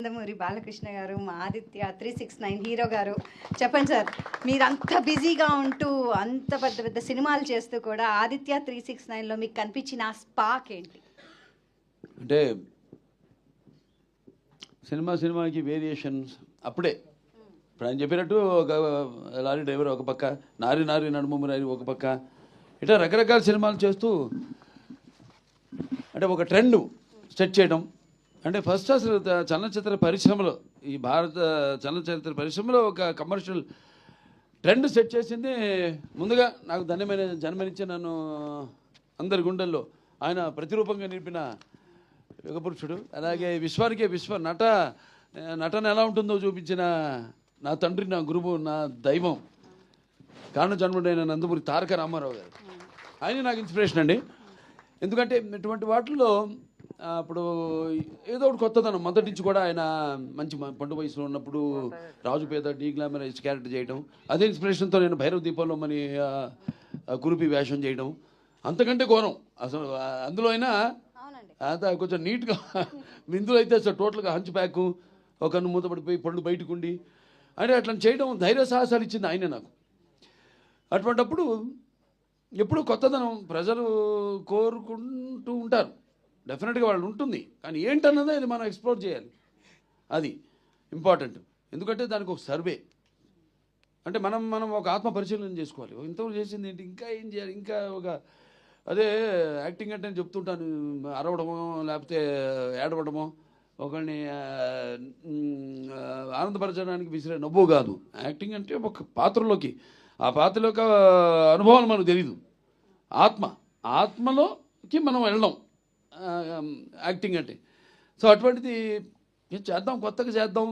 నందమూరి బాలకృష్ణ గారు, మా ఆదిత్య 369 హీరో గారు, చెప్పండి సార్, మీరు అంత బిజీగా ఉంటూ అంత పెద్ద పెద్ద సినిమాలు చేస్తూ కూడా ఆదిత్య 369లో మీకు కనిపించిన ఆ స్పార్క్ ఏంటి? అంటే సినిమాకి వేరియేషన్స్ అప్పుడే ఇప్పుడు ఆయన చెప్పినట్టు ఒక లారీ డ్రైవర్ ఒక పక్క, నారి నడుము నారి ఒక పక్క, ఇట్లా రకరకాల సినిమాలు చేస్తూ అంటే ఒక ట్రెండ్ సెట్ చేయడం. అంటే ఫస్ట్ అసలు చలనచిత్ర పరిశ్రమలో, ఈ భారత చలనచిత్ర పరిశ్రమలో ఒక కమర్షియల్ ట్రెండ్ సెట్ చేసింది ముందుగా నాకు ధన్యమైన జన్మనిచ్చి నన్ను అందరి గుండెల్లో ఆయన ప్రతిరూపంగా నిలిపిన యుగపురుషుడు. అలాగే విశ్వానికే నటన ఎలా ఉంటుందో చూపించిన నా తండ్రి, నా గురువు, నా దైవం, కారణ జన్ముడైన నందమూరి తారక రామారావు గారు. ఆయన నాకు ఇన్స్పిరేషన్ అండి. ఎందుకంటే ఇటువంటి వాటిల్లో అప్పుడు ఏదో ఒకటి కొత్తదనం మొదటి నుంచి కూడా ఆయన మంచి పండు వయసులో ఉన్నప్పుడు రాజుపేద డీ గ్లామరైజ్ క్యారెక్టర్ చేయడం, అదే ఇన్స్పిరేషన్తో నేను భైరవ దీపంలో మని కురుపి వేషం చేయడం, అంతకంటే ఘోరం అసలు. అందులో అయినా అంత కొంచెం నీట్గా, ఇందులో అయితే అసలు టోటల్గా హంచ్ ప్యాక్, ఒక కన్ను మూతపడిపోయి పళ్ళు బయటకు ఉండి అంటే అట్లా చేయడం ధైర్య సాహసాలు ఇచ్చింది ఆయనే నాకు. అటువంటిప్పుడు ఎప్పుడు కొత్తదనం ప్రజలు కోరుకుంటూ ఉంటారు, డెఫినెట్గా వాళ్ళు ఉంటుంది, కానీ ఏంటన్నదే అది మనం ఎక్స్ప్లోర్ చేయాలి, అది ఇంపార్టెంట్. ఎందుకంటే దానికి ఒక సర్వే అంటే మనం ఒక ఆత్మ పరిశీలన చేసుకోవాలి. ఇంతవరకు చేసింది ఏంటి, ఇంకా ఏం చేయాలి, ఇంకా ఒక అదే యాక్టింగ్ అంటే నేను చెప్తుంటాను, అరవడమో లేకపోతే ఏడవడమో, ఒకరిని ఆనందపరచడానికి విసిరే నవ్వు కాదు. యాక్టింగ్ అంటే ఒక పాత్రలోకి, ఆ పాత్రలోకి అనుభవాలు మనకు తెలీదు, ఆత్మలోకి మనం వెళ్ళడం యాక్టింగ్ అంటే. సో అటువంటిది చేద్దాం, కొత్తగా చేద్దాం.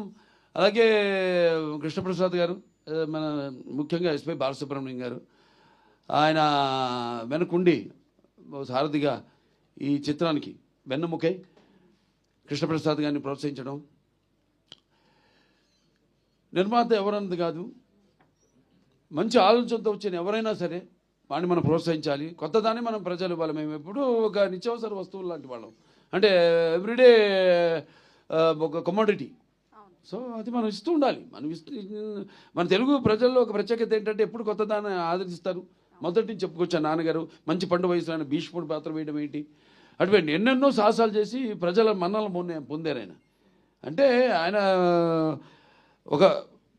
అలాగే కృష్ణప్రసాద్ గారు, మన ముఖ్యంగా ఎస్పి బాలసుబ్రహ్మణ్యం గారు, ఆయన వెనకుండి సారథిగా ఈ చిత్రానికి వెన్నెముకై కృష్ణప్రసాద్ గారిని ప్రోత్సహించడం. నిర్మాత ఎవరన్నది కాదు, మంచి ఆలోచనతో వచ్చిన ఎవరైనా సరే వాడిని మనం ప్రోత్సహించాలి, కొత్తదాన్ని మనం ప్రజలు ఇవ్వాలి. మేము ఎప్పుడు ఒక నిత్యావసర వస్తువులు లాంటి వాళ్ళం, అంటే ఎవ్రీడే ఒక కమోడిటీ. సో అది మనం ఇస్తూ ఉండాలి. మన తెలుగు ప్రజల్లో ఒక ప్రత్యేకత ఏంటంటే ఎప్పుడు కొత్తదాన్ని ఆదరిస్తారు. మొదటి నుంచి చెప్పుకొచ్చాను, నాన్నగారు మంచి పండు వయసులో ఆయన భీష్ముడు పాత్ర వేయడం ఏంటి, అటువంటి ఎన్నెన్నో సాహసాలు చేసి ప్రజల మన్నలను పొందారు ఆయన. అంటే ఆయన ఒక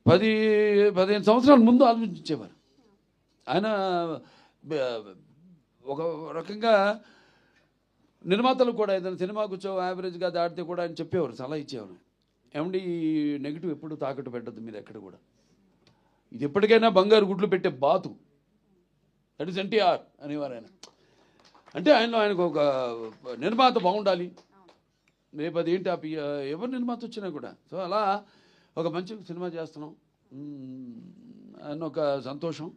10-15 సంవత్సరాల ముందు ఆలోచించేవారు. ఆయన ఒక రకంగా నిర్మాతలు కూడా ఏదైనా సినిమా కూర్చో యావరేజ్గా దాటితే కూడా ఆయన చెప్పేవారు, సలహా ఇచ్చేవారు, ఏమండి ఈ నెగిటివ్ ఎప్పుడు తాకట్టు పెట్టద్దు మీరు ఎక్కడ కూడా, ఇది ఎప్పటికైనా బంగారు గుడ్లు పెట్టే బాతు, దట్ ఈస్ ఎన్టీఆర్ అనేవారు ఆయన. అంటే ఆయనకు ఒక నిర్మాత బాగుండాలి, రేపు అది ఏంటి ఎవరు నిర్మాత వచ్చినా కూడా. సో అలా ఒక మంచి సినిమా చేస్తున్నాం అన్న ఒక సంతోషం.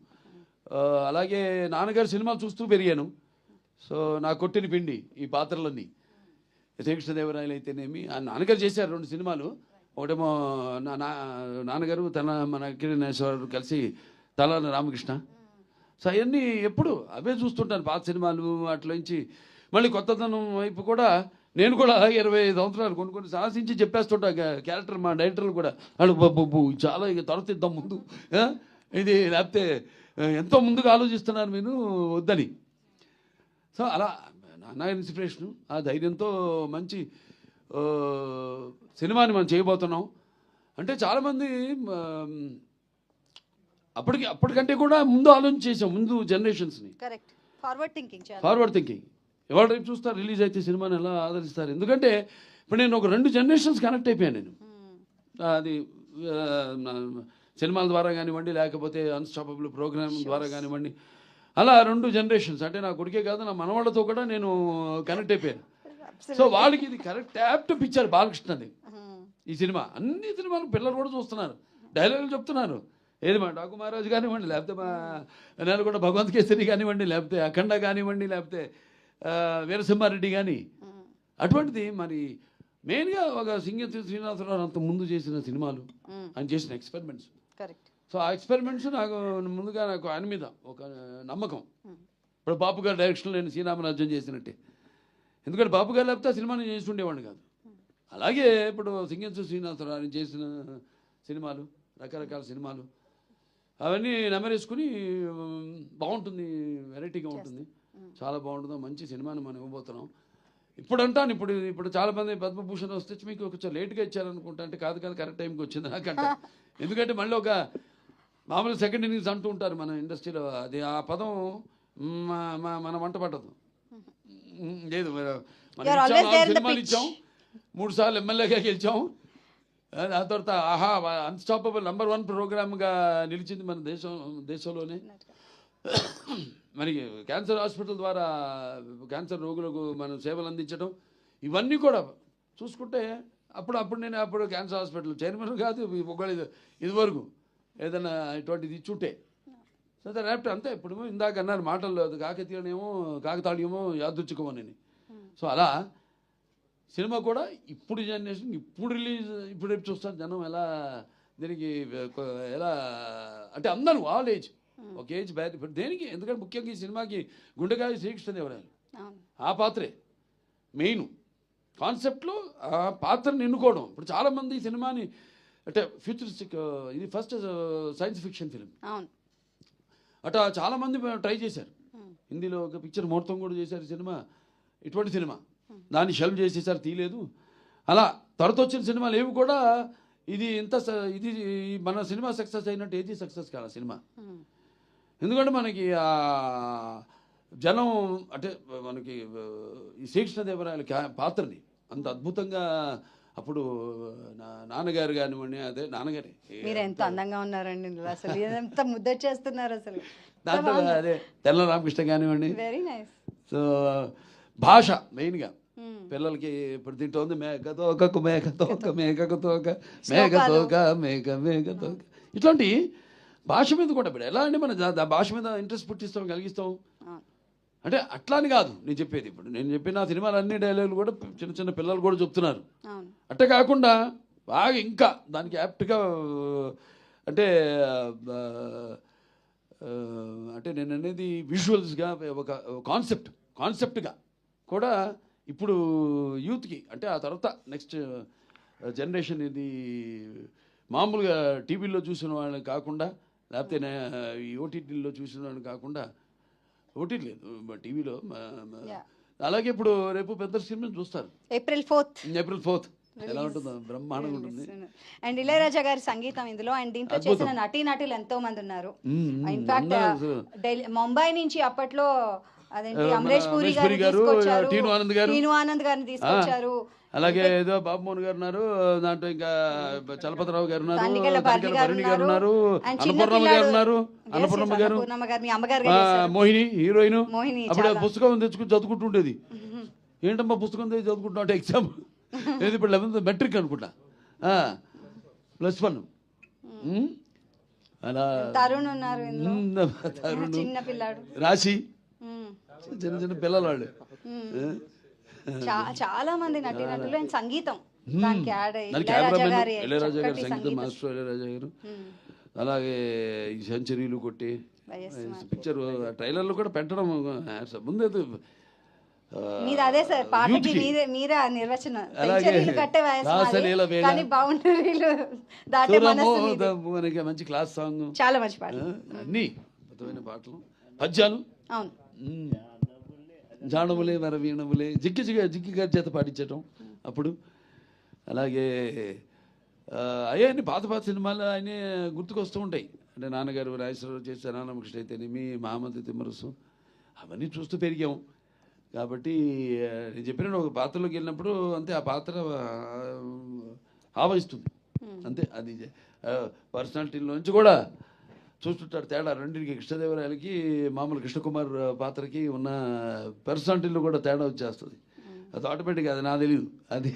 అలాగే నాన్నగారి సినిమాలు చూస్తూ పెరిగాను. సో నా కొట్టిన పిండి ఈ పాత్రలన్నీ, శ్రీకృష్ణదేవరాయలు అయితేనేమి, నాన్నగారు చేశారు 2 సినిమాలు. ఒకటేమో నాన్నగారు మన కిరణేశ్వరరావు కలిసి తలాన రామకృష్ణ. సో అవన్నీ ఎప్పుడు అవే చూస్తుంటాను, పాత సినిమాలు. అట్లోంచి మళ్ళీ కొత్తదనం వైపు కూడా నేను కూడా 25 సంవత్సరాలు కొన్ని సాహసించి చెప్పేస్తుంటా క్యారెక్టర్. మా డైరెక్టర్లు కూడా వాళ్ళు బాబు చాలా ఇక తొడతిద్దాం ముందు, ఇది లేకపోతే ఎంతో ముందుగా ఆలోచిస్తున్నారు మీరు వద్దని. సో అలా నా ఇన్స్పిరేషను, ఆ ధైర్యంతో మంచి సినిమాని మనం చేయబోతున్నాం. అంటే చాలామంది అప్పటికంటే కూడా ముందు ఆలోచన చేసాం, ముందు జనరేషన్స్ని. Forward thinking. ఎవరు రేపు చూస్తారు, రిలీజ్ అయితే సినిమాని ఎలా ఆదరిస్తారు. ఎందుకంటే ఇప్పుడు నేను ఒక 2 జనరేషన్స్ కనెక్ట్ అయిపోయాను నేను. అది సినిమాల ద్వారా కానివ్వండి, లేకపోతే అన్స్టాపబుల్ ప్రోగ్రామ్ ద్వారా కానివ్వండి, అలా 2 జనరేషన్స్. అంటే నా కొడుకే కాదు, నా మనవాళ్ళతో కూడా నేను కనెక్ట్ అయిపోయాను. సో వాళ్ళకి ఇది కరెక్ట్ యాప్ట్ పిక్చర్ బాలకృష్ణది ఈ సినిమా. అన్ని సినిమాలు పిల్లలు కూడా చూస్తున్నారు, డైలాగులు చెప్తున్నారు. ఏది మా డాకు మహారాజు కానివ్వండి, లేకపోతే మా నెలకొండ భగవంత్ కేసరి కానివ్వండి, లేకపోతే అఖండ కానివ్వండి, లేకపోతే వీరసింహారెడ్డి కానీ. అటువంటిది మరి మెయిన్గా ఒక సింగతి శ్రీనివాసరావు అంత ముందు చేసిన సినిమాలు, ఆయన చేసిన ఎక్స్పెరిమెంట్స్. సో ఆ ఎక్స్పెరిమెంట్స్ నాకు ముందుగా ఆయన మీద ఒక నమ్మకం. ఇప్పుడు బాపు గారి డైరెక్షన్లో నేను శ్రీరామరాజ్యం చేసినట్టే. ఎందుకంటే బాపు గారు లేకపోతే ఆ సినిమాని చేసి ఉండేవాడిని కాదు. అలాగే ఇప్పుడు సింగంసు శ్రీనివాసరావు ఆయన చేసిన సినిమాలు, రకరకాల సినిమాలు అవన్నీ నెమరేసుకుని బాగుంటుంది, వెరైటీగా ఉంటుంది, చాలా బాగుంటుంది, మంచి సినిమాని మనం ఇవ్వబోతున్నాం. ఇప్పుడు అంటాను, ఇప్పుడు చాలా మంది పద్మభూషణ్ వస్తే మీకు కొంచెం లేట్గా ఇచ్చారనుకుంటా, అంటే కాదు కరెక్ట్ టైంకి వచ్చింది నాకంటే. ఎందుకంటే మళ్ళీ ఒక మామూలు సెకండ్ ఇన్నింగ్స్ అంటూ ఉంటారు మన ఇండస్ట్రీలో, అది ఆ పదం మన వంట పట్టదు. లేదు, సినిమాలు ఇచ్చాం, 3 సార్లు ఎమ్మెల్యేగా గెలిచాం, ఆ తర్వాత ఆహా అన్స్టాపబుల్ #1 ప్రోగ్రామ్గా నిలిచింది మన దేశంలోనే. మరి క్యాన్సర్ హాస్పిటల్ ద్వారా క్యాన్సర్ రోగులకు మనం సేవలు అందించడం, ఇవన్నీ కూడా చూసుకుంటే అప్పుడు నేను క్యాన్సర్ హాస్పిటల్ చైర్మన్ కాదు, ఒకవేళ ఇదివరకు ఏదైనా ఇటువంటిది ఇచ్చుంటే సరే రేపు అంతే. ఇప్పుడు ఇందాక అన్నారు మాటల్లో, అది కాకతాళీయమో యాదృచ్ఛికమోనని. సో అలా సినిమా కూడా ఇప్పుడు జనరేషన్, ఇప్పుడు రేపు చూస్తారు జనం ఎలా దీనికి ఎలా అంటే అందరూ ఆల్ ఏజ్, ఒక ఏజ్ బ్యాడ్. ఇప్పుడు దేనికి, ఎందుకంటే ముఖ్యంగా ఈ సినిమాకి గుండెకాయ శ్రీకృష్ణదేవరాయలు ఆ పాత్రే మెయిన్ కాన్సెప్ట్లో, ఆ పాత్రను ఎన్నుకోవడం. ఇప్పుడు చాలామంది ఈ సినిమాని అంటే ఫ్యూచరిస్టిక్, ఇది ఫస్ట్ సైన్స్ ఫిక్షన్ ఫిలిం అట్లా చాలామంది ట్రై చేశారు. హిందీలో ఒక పిక్చర్ ముహూర్తం కూడా చేశారు సినిమా, ఇటువంటి సినిమా, దాన్ని షెల్ఫ్ చేసేసారు, తీయలేదు. అలా తర్వాత వచ్చిన సినిమాలు ఏవి కూడా ఇది మన సినిమా సక్సెస్ అయినట్టు ఏది సక్సెస్ కాదు సినిమా. ఎందుకంటే మనకి జనం అంటే మనకి ఈ శ్రీకృష్ణదేవరాయల పాత్రని అంత అద్భుతంగా అప్పుడు నాన్నగారు కానివ్వండి, అదే నాన్నగారి మీరు ఎంత అందంగా ఉన్నారండి, అసలు ఎంత ముద్దొచ్చేస్తున్నారు అసలు. దాంట్లో అదే తెల్ల రామకృష్ణ కానివ్వండి. Very nice. సో భాష మెయిన్గా పిల్లలకి ఇప్పుడు తింటోంది మేకతోక మేకతోక మేకతోక మేకతోక మేకతోక, ఇట్లాంటి భాష మీద కూడా ఇప్పుడు ఎలా అంటే మన భాష మీద ఇంట్రెస్ట్ పుట్టిస్తాం, కలిగిస్తాం. అంటే అట్లా అని కాదు నేను చెప్పేది. ఇప్పుడు నేను చెప్పిన సినిమాలు అన్ని డైలాగులు కూడా చిన్న చిన్న పిల్లలు కూడా చెప్తున్నారు. అట్లా కాకుండా బాగా ఇంకా దానికి యాప్ట్గా అంటే నేను అనేది విజువల్స్గా ఒక కాన్సెప్ట్గా కూడా ఇప్పుడు యూత్కి, అంటే ఆ తర్వాత నెక్స్ట్ జనరేషన్ ఇది మామూలుగా టీవీలో చూసిన వాళ్ళని కాకుండా, లేకపోతే ఈ ఓటీటీలో చూసిన వాళ్ళని కాకుండా, ఓటీటీ లేదు టీవీలో, అలాగే ఇప్పుడు రేపు పెద్ద సినిమా చూస్తారు April 4th ఎలా ఉంటుందో బ్రహ్మాండంగా ఉంటుంది. అండ్ ఇళయరాజా గారి సంగీతం ఇందులో, అండ్ దీంట్లో చేసిన నటీనటులు ఎంతో మంది ఉన్నారు. ఇన్ఫాక్ట్ ముంబై నుంచి అప్పట్లో అదేంటి అమరేష్ పూరి గారు, టీను ఆనంద్ గారిని తీసుకొచ్చారు. అలాగే ఏదో బాబుమోహన్ గారు ఉన్నారు, దాంట్లో ఇంకా చలపతిరావు గారు ఉన్నారు, భరణి గారు ఉన్నారు, అన్నపూర్ణమ్మ గారు ఉన్నారు, అన్నపూర్ణమ్మ గారు, మోహిని హీరోయిన్. అప్పుడు పుస్తకం తెచ్చుకుని చదువుకుంటుండేది. ఏంటమ్మా పుస్తకం తెచ్చి చదువుకుంటున్నా అంటే ఎగ్జామ్ ఏది ఇప్పుడు 11th మెట్రిక్ అనుకుంటా, +1. అలా తరుణ్ ఉన్నారు, రాశి, చిన్న చిన్న పిల్లలు వాళ్ళు, చాలా మంది నటీనటులు. అండ్ సంగీతం ఇళయరాజా గారి సంగీతం మాస్టర్ ఇళయరాజా గారు. అలాగే ఈ సెంచరీలు కొట్టి పిక్చర్ ట్రైలర్లు కూడా పెట్టడం ముందు అదే సార్ పాటకి మీరే నిర్వచనం. మంచి క్లాస్ సాంగ్, చాలా మంచి పాట, అన్ని అద్భుతమైన పాటలు, పద్యాలు, జానములే వర వీణములే జిక్కి గారి చేత పాటించటం అప్పుడు. అలాగే అయ్యాన్ని పాత సినిమాలు ఆయనే గుర్తుకొస్తూ ఉంటాయి. అంటే నాన్నగారు రాజేశ్వరరావు చేసే రామకృష్ణ అయితేనేమి, మహామంత్రి తిమ్మరసు, అవన్నీ చూస్తూ పెరిగాం. కాబట్టి నేను చెప్పిన ఒక పాత్రలోకి వెళ్ళినప్పుడు అంతే ఆ పాత్ర ఆవహిస్తుంది అంతే. అది పర్సనాలిటీలో నుంచి కూడా చూస్తుంటాడు తేడా. రెండింటికి కృష్ణదేవరాయలకి మామూలు కృష్ణకుమార్ పాత్రకి ఉన్న పర్సనాలిటీలో కూడా తేడా వచ్చేస్తుంది. అది ఆటోమేటిక్గా, అది నాకు తెలియదు. అది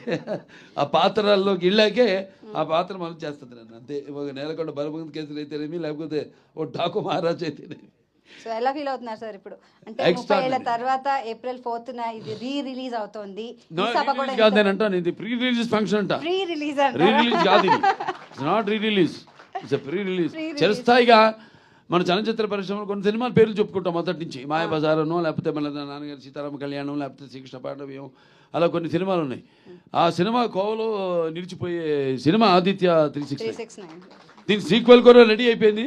ఆ పాత్రల్లోకి వెళ్ళాకే ఆ పాత్ర మనం చేస్తుంది. నన్ను అంతే. ఒక నేలకొండ బలవంత్ కేసులు అయితేనేమి, లేకపోతే ఓ డాకు మహారాజ్ అయితేనేమి. సో ఎలా ఫీల్ అవుతున్నారు సార్ ఇప్పుడు? అంటే 30 ఏళ్ల తర్వాత April 4th ఇది రిలీజ్ అవుతోంది. ఇది ప్రీ రిలీజ్ ఫంక్షన్ అంట. ప్రీ రిలీజ్ కాదు, ఇది not re release, it's pre release. చిరస్థాయిగా మన చలనచిత్ర పరిశ్రమలో కొన్ని సినిమాల పేర్లు చెప్పుకుంటాం మొదటి నుంచి. మాయాబజార్ అనో, లేకపోతే మన నాన్నగారి సీతారామ కళ్యాణం, లేకపోతే శ్రీకృష్ణ పాండవ్యం, అలా కొన్ని సినిమాలు ఉన్నాయి. ఆ సినిమా కోవలో నిలిచిపోయే సినిమా ఆదిత్య 369. దీనికి సీక్వెల్ కూడా రెడీ అయిపోయింది.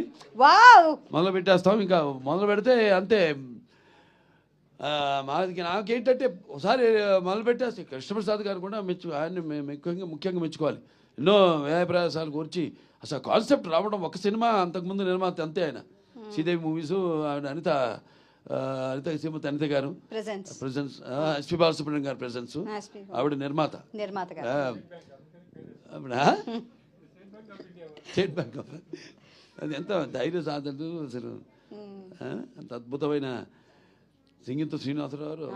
మొదలు పెట్టేస్తాం. ఇంకా మొదలు పెడితే అంతే. నాకేంటంటే ఒకసారి మొదలు పెట్టేస్తే కృష్ణప్రసాద్ గారు కూడా ఆయన్ని ముఖ్యంగా మెచ్చుకోవాలి. ఎన్నో వ్యయప్రయాసాలు కూర్చి అసలు కాన్సెప్ట్ రావడం. ఒక సినిమా అంతకుముందు నిర్మాత అంతే ఆయన. శ్రీదేవి మూవీస్, అనిత అనిత గారు ప్రెజెన్స్, ఎస్పి బాలసుబ్రహ్మణ్యం గారు ప్రెజెన్స్, ఆవిడ నిర్మాత. ఆవిడ స్టేట్ బ్యాంక్ ఆఫ్, అది ఎంత ధైర్య సాధనలు అసలు. అంత అద్భుతమైన సింగితో శ్రీనివాసరావు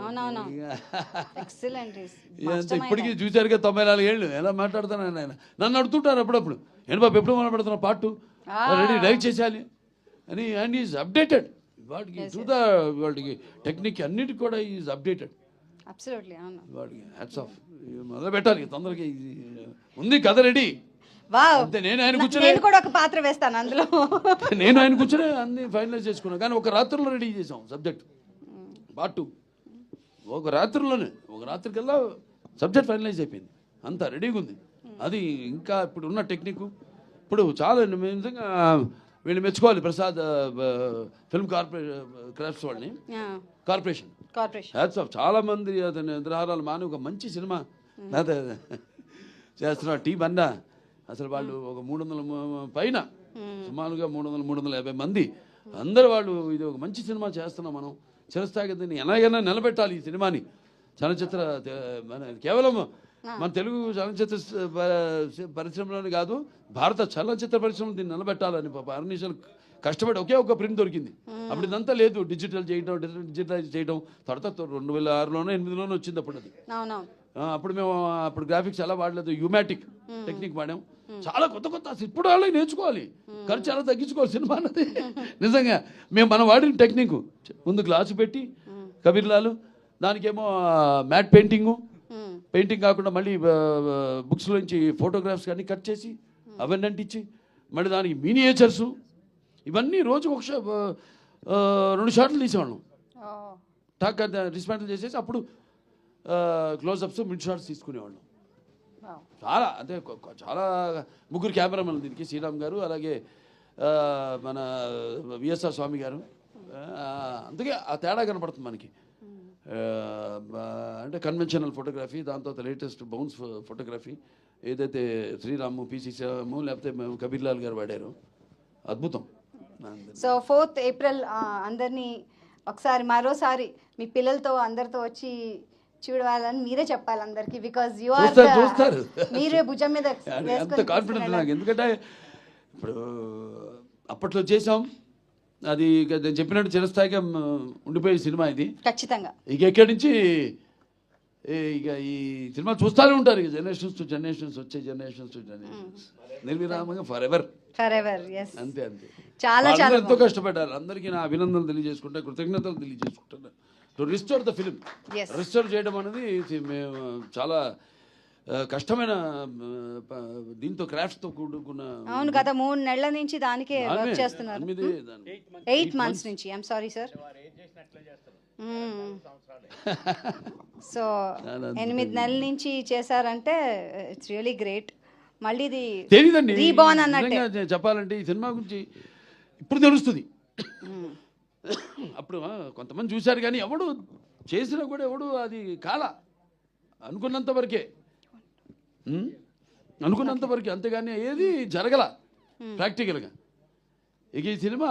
ఇప్పటికీ చూశారుగా 94 ఏళ్ళు. ఎలా మాట్లాడుతున్నాను ఆయన. నన్ను అడుగుతుంటారు అప్పుడప్పుడు, ఏంటి బాబు ఎప్పుడు మొదలు పెడుతున్నా పార్ట్ 2 రెడీ రైట్ చేసేయాలి అని. And is updated. వాటికి టెక్నిక్ అన్నిటికి కూడా ఈజ్ అప్డేటెడ్. వాటికి హ్యాట్స్ ఆఫ్. మొదలు పెట్టాలి తొందరగా. ఉంది కథ రెడీ. నేను ఆయన కూర్చొని పాత్ర వేస్తాను అందులో. నేను ఆయన కూర్చొని అన్ని ఫైనలైజ్ చేసుకున్నాను. కానీ ఒక రాత్రిలో రెడీ చేసాం సబ్జెక్ట్. పార్ట్ 2 ఒక రాత్రికల్లా సబ్జెక్ట్ ఫైనలైజ్ అయిపోయింది. అంతా రెడీగా ఉంది. అది ఇంకా ఇప్పుడు ఉన్న టెక్నిక్ ఇప్పుడు చాలా నిజంగా వీళ్ళు మెచ్చుకోవాలి. ప్రసాద్ ఫిల్మ్ క్రాఫ్ట్స్ వాళ్ళని, కార్పొరేషన్ హ్యాట్స్ ఆఫ్. చాలా మంది అతని నిద్రాహారాలు మాని ఒక మంచి సినిమా చేస్తున్నారు. టీం అన్నా అసలు వాళ్ళు ఒక 300 పైన, సుమారుగా 350 మంది అందరు వాళ్ళు. ఇది ఒక మంచి సినిమా చేస్తున్నాం మనం. చిరస్థాయిగా దీన్ని ఎలాగైనా నిలబెట్టాలి ఈ సినిమాని. చలనచిత్ర కేవలం మన తెలుగు చలనచిత్ర పరిశ్రమలోనే కాదు, భారత చలనచిత్ర పరిశ్రమ దీన్ని నిలబెట్టాలని అర్నిషాలు కష్టపడి ఒకే ఒక ప్రింట్ దొరికింది. అప్పుడు ఇదంతా లేదు. డిజిటలైజ్ చేయడం తర్వాత 2006లోనో 2008లోనో వచ్చింది. అప్పుడు అది అప్పుడు మేము గ్రాఫిక్స్ ఎలా వాడలేదు, యూమాటిక్ టెక్నిక్ వాడాం. చాలా కొత్త ఇప్పుడు వాళ్ళకి నేర్చుకోవాలి. ఖర్చు చాలా తగ్గించుకోవాలి సినిమా అన్నది. నిజంగా మనం వాడిన టెక్నిక్ ముందు గ్లాసు పెట్టి కబీర్లాలు, దానికేమో మ్యాట్ పెయింటింగ్ కాకుండా మళ్ళీ బుక్స్లోంచి ఫోటోగ్రాఫ్స్ కానీ కట్ చేసి అవన్నీ అంటించి మళ్ళీ దానికి మినియేచర్స్ ఇవన్నీ రోజు 2 షాట్లు తీసేవాళ్ళం. టాక్ డిస్మాంటిల్ చేసేసి అప్పుడు క్లోజ్అప్స్, మిడ్ షాట్స్ తీసుకునేవాళ్ళం. చాలా అంటే చాలా 3 కెమెరామెన్లు దీనికి. శ్రీరామ్ గారు, అలాగే మన విఎస్ఆర్ స్వామి గారు. అందుకే ఆ తేడా కనపడుతుంది మనకి. అంటే కన్వెన్షనల్ ఫోటోగ్రఫీ, దాని తర్వాత లేటెస్ట్ బౌన్స్ ఫోటోగ్రఫీ ఏదైతే శ్రీరాము, పిసి శ్రీరాము, లేకపోతే కబీర్లాల్ గారు వాడారు. అద్భుతం. సో 4th ఏప్రిల్ అందరినీ ఒకసారి మరోసారి మీ పిల్లలతో అందరితో వచ్చి చూడాలని మీరే చెప్పాలి అందరికి. బికాజ్ యు ఆర్ చూస్తారు, మీరే భుజం మీద అంత కాన్ఫిడెంట్ నాకు. ఎందుకంటే ఇప్పుడు అప్పట్లో చేసాం, అది నేను చెప్పినట్టు చిరస్థాయిగా ఉండిపోయే సినిమా ఇది ఖచ్చితంగా. ఇక ఎక్కడి నుంచి ఇక ఈ సినిమా చూస్తూనే ఉంటారు. ఇక జనరేషన్స్ టు జనరేషన్స్, వచ్చే జనరేషన్స్ టు జనరేషన్స్, నిర్విరామంగా ఫర్ ఎవర్. అంతే. చాలా ఎంతో కష్టపడ్డారు. అందరికీ నా అభినందనలు తెలియజేసుకుంటా, కృతజ్ఞతలు తెలియజేసుకుంటాను. To restore the film. Restore చేయడం అనేది మేము చాలా కష్టమైన, దీంతో క్రాఫ్ట్స్తో కూడుకున్న. అవును, గత 3 నెలల నుంచి దానికే వర్క్ చేస్తున్నారు. 8 months నుంచి. I'm sorry sir. సో 8 నెలల నుంచి చేశారంటే ఇట్స్ రియలీ గ్రేట్. మళ్ళీ ఇది తెలియదండి, రీబార్న్ అన్నట్టు చెప్పాలంటే ఈ సినిమా గురించి ఇప్పుడు తెలుస్తుంది. అప్పుడు కొంతమంది చూశారు కానీ ఎవడు చేసినా కూడా ఎవడు అది కాల అనుకున్నంత వరకే, అంతేగాని ఏది జరగల ప్రాక్టికల్గా. ఇక ఈ సినిమా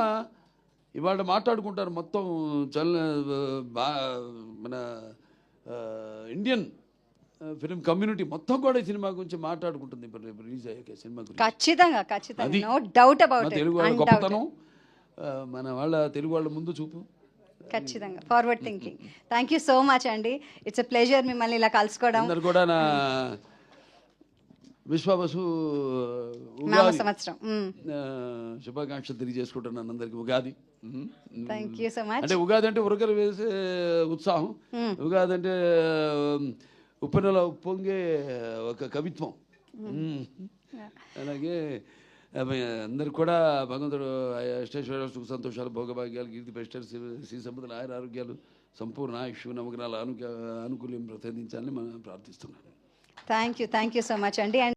ఇవాళ మాట్లాడుకుంటారు మొత్తం మన ఇండియన్ ఫిలిం కమ్యూనిటీ మొత్తం కూడా ఈ సినిమా గురించి మాట్లాడుకుంటుంది. రిలీజ్ అయ్యాక సినిమా గురించి ఖచ్చితంగా no doubt about it. Telugu వాళ్ళ గొప్పతనం, మన వాళ్ళ తెలుగు వాళ్ళ ముందు చూపు, ఖచ్చితంగా forward thinking. Thank you so much అండి. ఇట్స్ ఎ ప్లెజర్ మిమ్మల్ని ఇలా కలుసుకోవడం. అందరు కూడా నా విశ్వావసు సంవత్సరం శుభాకాంక్షలు తెలియజేసుకుంటున్నాను అందరికి. Ugadi thank you so much. అంటే ఉగాది అంటే ఉరకలు వేసే ఉత్సాహం, ఉగాది అంటే ఉప్పెనలో ఉప్పొంగే ఒక కవిత్వం. అలాగే అందరికి కూడా భగవంతుడు అష్టైశ్వర్యాలు సుఖ సంతోషాలు భోగభాగ్యాలు కీర్తి ప్రతిష్టలు శ్రీ సంపదలు ఆయుర ఆరోగ్యాలు సంపూర్ణ ఆయుష్ నవగ్రహాల అనుకూల్యం ప్రసాదించాలని మనం ప్రార్థిస్తున్నాను. థ్యాంక్ యూ సో మచ్ అండి.